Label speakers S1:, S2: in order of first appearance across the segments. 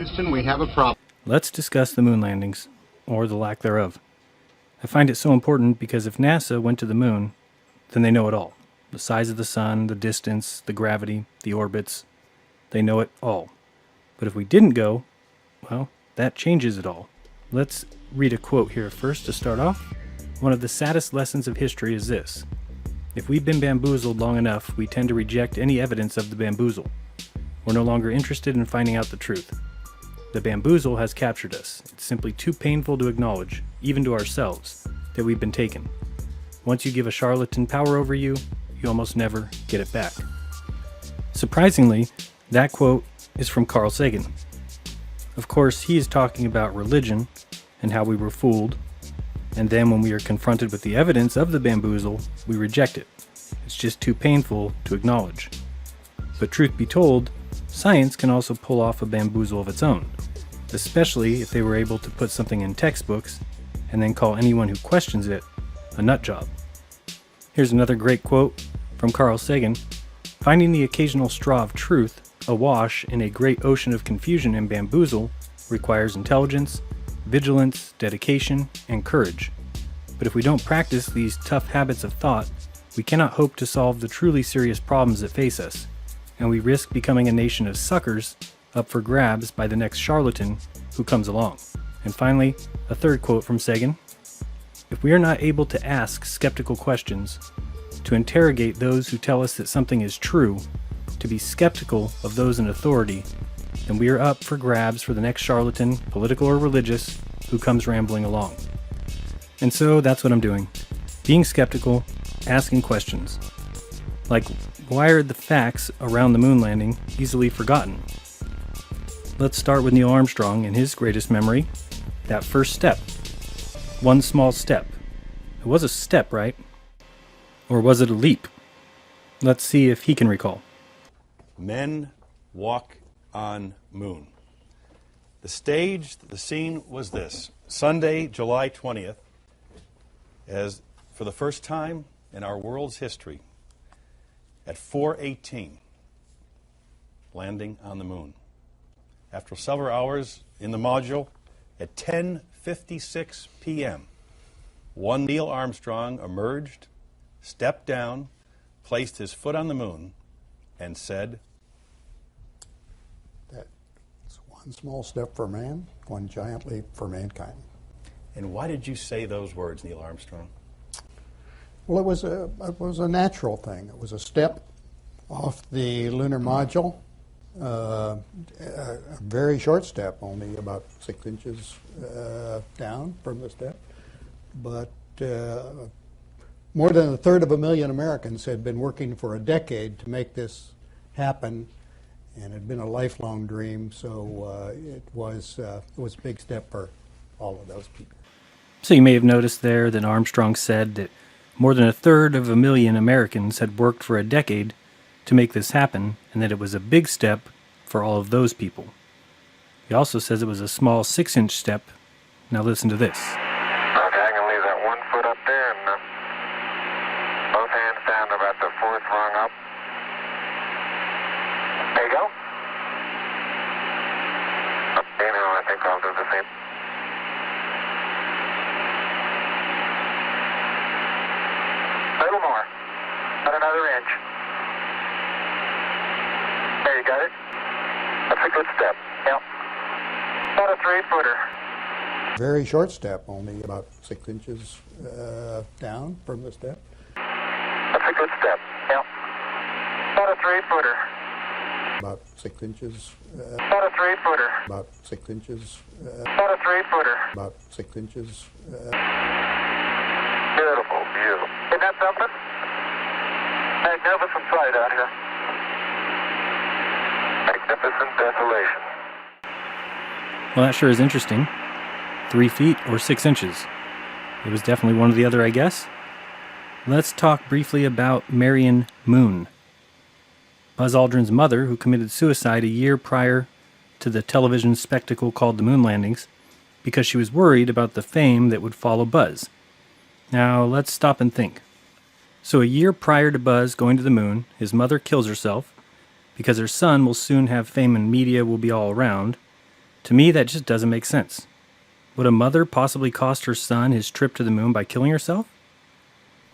S1: Houston, we have a problem.
S2: Let's discuss the moon landings, or the lack thereof. I find it so important because if NASA went to the moon, then they know it all. The size of the sun, the distance, the gravity, the orbits. They know it all. But if we didn't go, well, that changes it all. Let's read a quote here first to start off. One of the saddest lessons of history is this. If we've been bamboozled long enough, we tend to reject any evidence of the bamboozle. We're no longer interested in finding out the truth. The bamboozle has captured us. It's simply too painful to acknowledge, even to ourselves, that we've been taken. Once you give a charlatan power over you, you almost never get it back. Surprisingly, that quote is from Carl Sagan. Of course, he is talking about religion and how we were fooled, and then when we are confronted with the evidence of the bamboozle, we reject it. It's just too painful to acknowledge. But truth be told, science can also pull off a bamboozle of its own, especially if they were able to put something in textbooks and then call anyone who questions it a nut job. Here's another great quote from Carl Sagan. Finding the occasional straw of truth awash in a great ocean of confusion and bamboozle requires intelligence, vigilance, dedication, and courage. But if we don't practice these tough habits of thought, we cannot hope to solve the truly serious problems that face us, and we risk becoming a nation of suckers up for grabs by the next charlatan who comes along. And finally, a third quote from Sagan. If we are not able to ask skeptical questions, to interrogate those who tell us that something is true, to be skeptical of those in authority, then we are up for grabs for the next charlatan, political or religious, who comes rambling along. And so that's what I'm doing. Being skeptical, asking questions. Like, why are the facts around the moon landing easily forgotten? Let's start with Neil Armstrong and his greatest memory, that first step. One small step. It was a step, right? Or was it a leap? Let's see if he can recall.
S3: Men walk on moon. The stage, the scene was this. Sunday, July 20th, as for the first time in our world's history, at 4:18, landing on the moon. After several hours in the module, at 10:56 p.m., one Neil Armstrong emerged, stepped down, placed his foot on the moon, and said,
S4: "That's one small step for man, one giant leap for mankind."
S3: And why did you say those words, Neil Armstrong?
S4: Well, it was a natural thing. It was a step off the lunar module, a very short step, only about 6 inches down from the step. But more than a third of a million Americans had been working for a decade to make this happen, and it had been a lifelong dream. So it was a big step for all of those people.
S2: So you may have noticed there that Armstrong said that more than a third of a million Americans had worked for a decade to make this happen, and that it was a big step for all of those people. He also says it was a small 6-inch step. Now listen to this.
S5: Okay, I can leave that 1 foot up there and both hands down to about the 4th rung up. There you go. Okay, now I think I'll do the same. A little more. About another inch. There, you got it? That's a good step. Yep. About a 3-footer.
S4: Very short step, only about 6 inches down from the step.
S5: That's a good step. Yep. About a 3-footer.
S4: About 6 inches.
S5: About a 3-footer.
S4: About 6 inches.
S5: About a 3-footer.
S4: About 6 inches.
S5: Beautiful view. Isn't that something? Magnificent sight out here. Magnificent desolation.
S2: Well, that sure is interesting. 3 feet or 6 inches. It was definitely one or the other, I guess. Let's talk briefly about Marion Moon. Buzz Aldrin's mother, who committed suicide a year prior to the television spectacle called the moon landings, because she was worried about the fame that would follow Buzz. Now, let's stop and think. So a year prior to Buzz going to the moon, his mother kills herself because her son will soon have fame and media will be all around, To me, that just doesn't make sense. Would a mother possibly cost her son his trip to the moon by killing herself?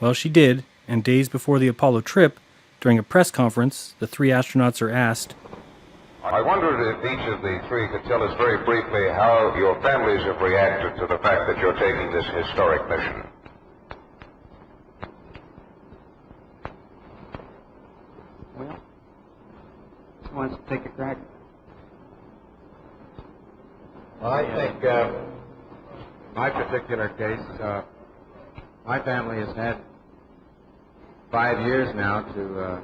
S2: Well, she did, and days before the Apollo trip, during a press conference, the 3 astronauts are asked,
S1: I wondered if each of the 3 could tell us very briefly how your families have reacted to the fact that you're taking this historic mission.
S6: Well, who wants to take a crack?
S7: Well, I think my particular case, my family has had 5 years now to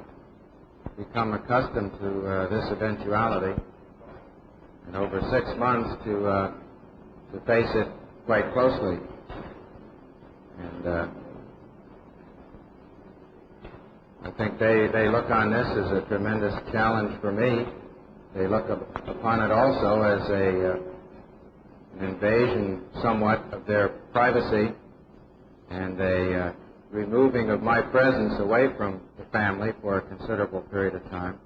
S7: become accustomed to this eventuality, and over 6 months to face it quite closely. And I think they look on this as a tremendous challenge for me. They look upon it also as an invasion somewhat of their privacy and a removing of my presence away from the family for a considerable period of time.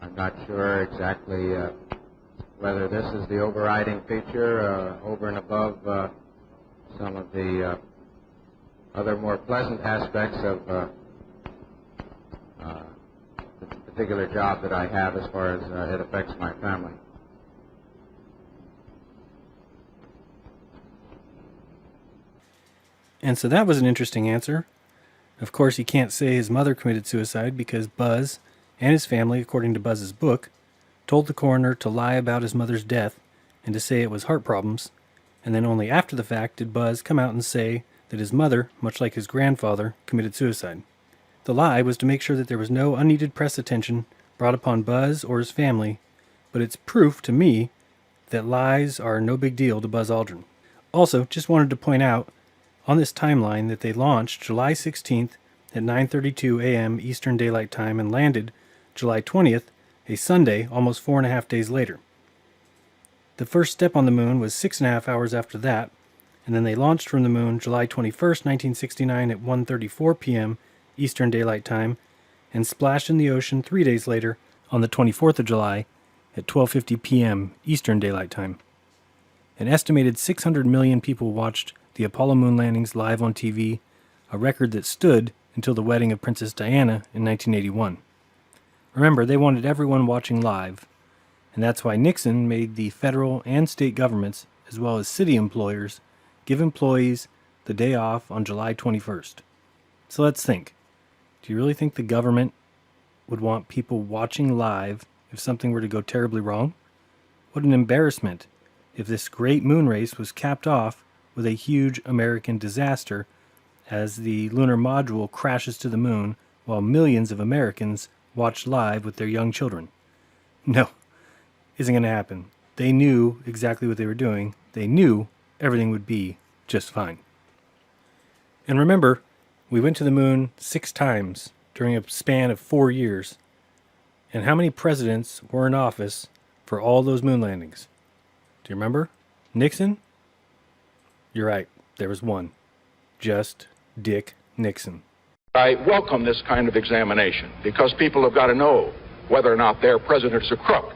S7: I'm not sure exactly whether this is the overriding feature over and above some of the other more pleasant aspects of the particular job that I have as far as it affects my family.
S2: And so that was an interesting answer. Of course, he can't say his mother committed suicide because Buzz and his family, according to Buzz's book, told the coroner to lie about his mother's death and to say it was heart problems, and then only after the fact did Buzz come out and say that his mother, much like his grandfather, committed suicide. The lie was to make sure that there was no unneeded press attention brought upon Buzz or his family, but it's proof to me that lies are no big deal to Buzz Aldrin. Also, just wanted to point out on this timeline that they launched July 16th at 9:32 a.m. Eastern Daylight Time and landed July 20th, a Sunday, almost 4.5 days later. The first step on the moon was 6.5 hours after that, and then they launched from the moon July 21st, 1969 at 1:34 p.m. Eastern Daylight Time and splashed in the ocean 3 days later on the 24th of July at 12:50 p.m. Eastern Daylight Time. An estimated 600 million people watched the Apollo moon landings live on TV, a record that stood until the wedding of Princess Diana in 1981. Remember, they wanted everyone watching live, and that's why Nixon made the federal and state governments, as well as city employers, give employees the day off on July 21st. So let's think. Do you really think the government would want people watching live if something were to go terribly wrong? What an embarrassment if this great moon race was capped off with a huge American disaster as the lunar module crashes to the moon while millions of Americans watch live with their young children. No, isn't going to happen. They knew exactly what they were doing. They knew everything would be just fine. And remember, we went to the moon 6 times during a span of 4 years. And how many presidents were in office for all those moon landings? Do you remember? Nixon? You're right. There was one. Just Dick Nixon.
S8: I welcome this kind of examination because people have got to know whether or not their president's a crook.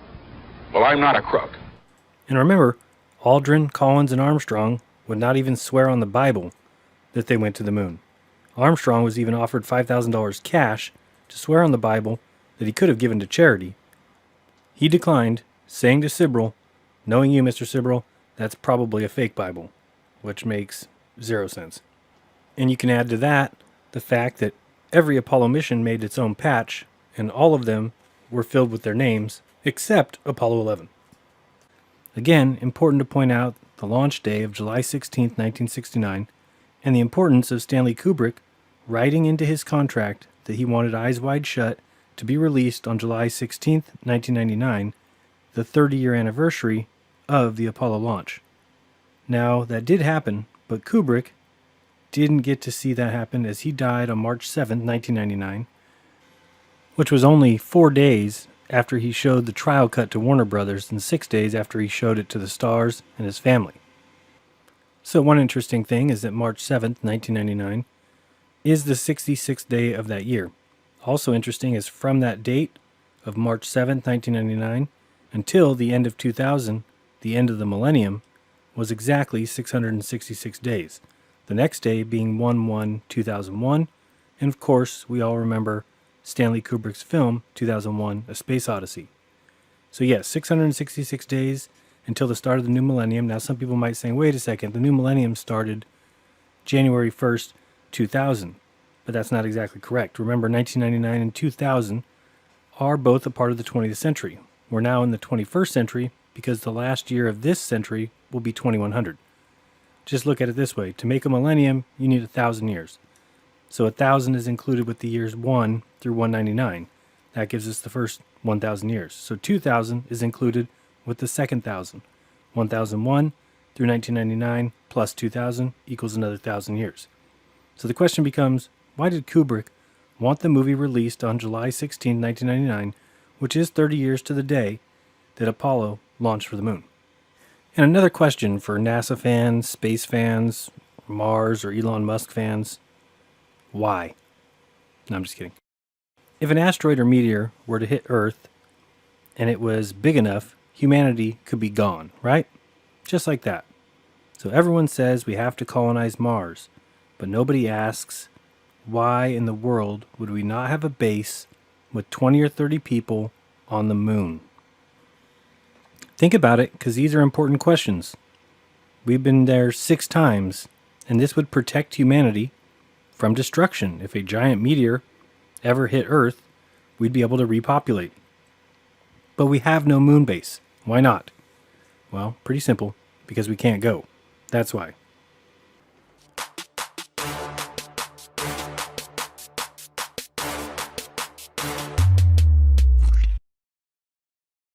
S8: Well, I'm not a crook.
S2: And remember, Aldrin, Collins, and Armstrong would not even swear on the Bible that they went to the moon. Armstrong was even offered $5,000 cash to swear on the Bible that he could have given to charity. He declined, saying to Sibrel, "Knowing you, Mr. Sibrel, that's probably a fake Bible," which makes 0 sense. And you can add to that the fact that every Apollo mission made its own patch, and all of them were filled with their names, except Apollo 11. Again, important to point out the launch day of July 16, 1969, and the importance of Stanley Kubrick writing into his contract that he wanted Eyes Wide Shut to be released on July 16, 1999, the 30-year anniversary of the Apollo launch. Now, that did happen, but Kubrick didn't get to see that happen as he died on March 7, 1999, which was only 4 days after he showed the trial cut to Warner Brothers and 6 days after he showed it to the stars and his family. So one interesting thing is that March 7th, 1999, is the 66th day of that year. Also interesting is from that date of March 7th, 1999, until the end of 2000, the end of the millennium, was exactly 666 days. The next day being 1/1/2001, and of course, we all remember Stanley Kubrick's film 2001: A Space Odyssey. So yes, 666 days until the start of the new millennium. Now some people might say, wait a second, the new millennium started January 1st, 2000. But that's not exactly correct. Remember, 1999 and 2000 are both a part of the 20th century. We're now in the 21st century because the last year of this century will be 2100. Just look at it this way. To make a millennium, you need 1,000 years. So 1,000 is included with the years 1 through 199. That gives us the first 1,000 years. So 2,000 is included with the second 1,000. 1,001 through 1999 plus 2,000 equals another 1,000 years. So the question becomes, why did Kubrick want the movie released on July 16, 1999, which is 30 years to the day that Apollo launched for the moon? And another question for NASA fans, space fans, Mars or Elon Musk fans, why? No, I'm just kidding. If an asteroid or meteor were to hit Earth and it was big enough, humanity could be gone, right? Just like that. So everyone says we have to colonize Mars, but nobody asks, why in the world would we not have a base with 20 or 30 people on the moon? Think about it, because these are important questions. We've been there 6 times, and this would protect humanity from destruction. If a giant meteor ever hit Earth, we'd be able to repopulate. But we have no moon base. Why not? Well, pretty simple, because we can't go. That's why.